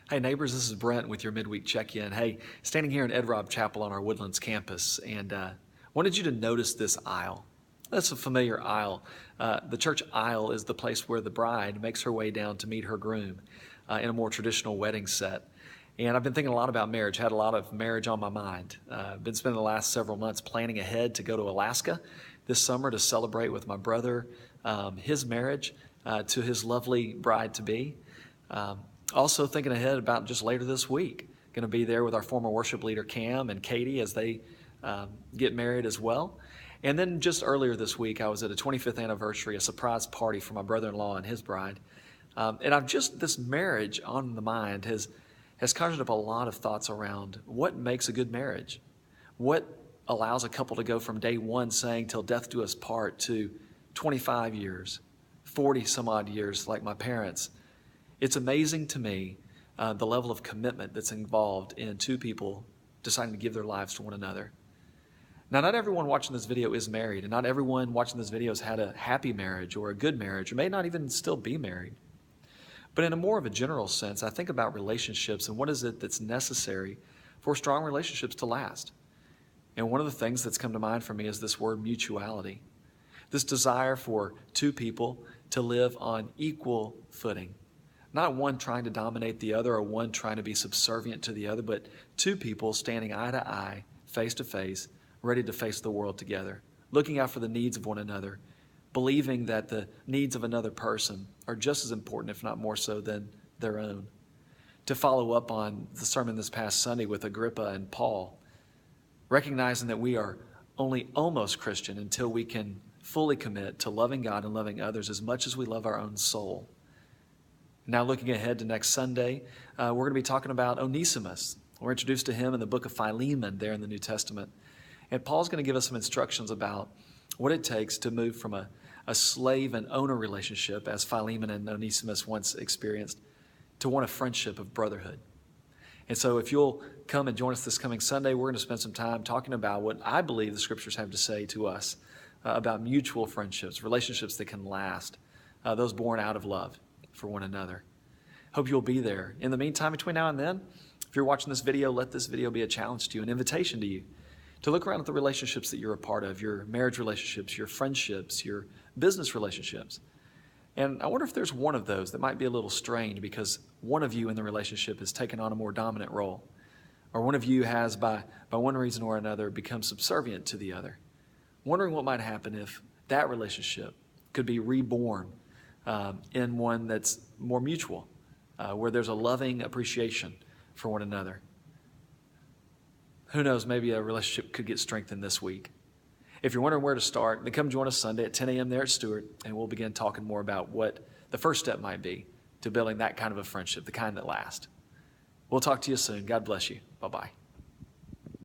Hey neighbors, this is Brent with your midweek check-in. Hey, standing here in Ed Robb Chapel on our Woodlands campus, and wanted you to notice this aisle. That's a familiar aisle. The church aisle is the place where the bride makes her way down to meet her groom in a more traditional wedding set. And I've been thinking a lot about marriage, had a lot of marriage on my mind. Been spending the last several months planning ahead to go to Alaska this summer to celebrate with my brother his marriage to his lovely bride-to-be. Also thinking ahead about just later this week, going to be there with our former worship leader Cam and Katie as they get married as well. And then just earlier this week, I was at a 25th anniversary, a surprise party for my brother-in-law and his bride. And this marriage on the mind has conjured up a lot of thoughts around what makes a good marriage. What allows a couple to go from day one saying till death do us part to 25 years, 40 some odd years like my parents. It's amazing to me the level of commitment that's involved in two people deciding to give their lives to one another. Now, not everyone watching this video is married, and not everyone watching this video has had a happy marriage or a good marriage, or may not even still be married. But in a more of a general sense, I think about relationships and what is it that's necessary for strong relationships to last. And one of the things that's come to mind for me is this word mutuality, this desire for two people to live on equal footing. Not one trying to dominate the other or one trying to be subservient to the other, but two people standing eye to eye, face to face, ready to face the world together, looking out for the needs of one another, believing that the needs of another person are just as important, if not more so, than their own. To follow up on the sermon this past Sunday with Agrippa and Paul, recognizing that we are only almost Christian until we can fully commit to loving God and loving others as much as we love our own soul. Now looking ahead to next Sunday, we're going to be talking about Onesimus. We're introduced to him in the book of Philemon there in the New Testament. And Paul's going to give us some instructions about what it takes to move from a slave and owner relationship, as Philemon and Onesimus once experienced, to one of friendship, of brotherhood. And so if you'll come and join us this coming Sunday, we're going to spend some time talking about what I believe the scriptures have to say to us about mutual friendships, relationships that can last, those born out of love for one another. Hope you'll be there. In the meantime, between now and then, if you're watching this video, let this video be a challenge to you, an invitation to you to look around at the relationships that you're a part of, your marriage relationships, your friendships, your business relationships. And I wonder if there's one of those that might be a little strained because one of you in the relationship has taken on a more dominant role, or one of you has, by one reason or another, become subservient to the other. Wondering what might happen if that relationship could be reborn in one that's more mutual, where there's a loving appreciation for one another. Who knows, maybe a relationship could get strengthened this week. If you're wondering where to start, then come join us Sunday at 10 a.m. there at Stewart, and we'll begin talking more about what the first step might be to building that kind of a friendship, the kind that lasts. We'll talk to you soon. God bless you. Bye-bye.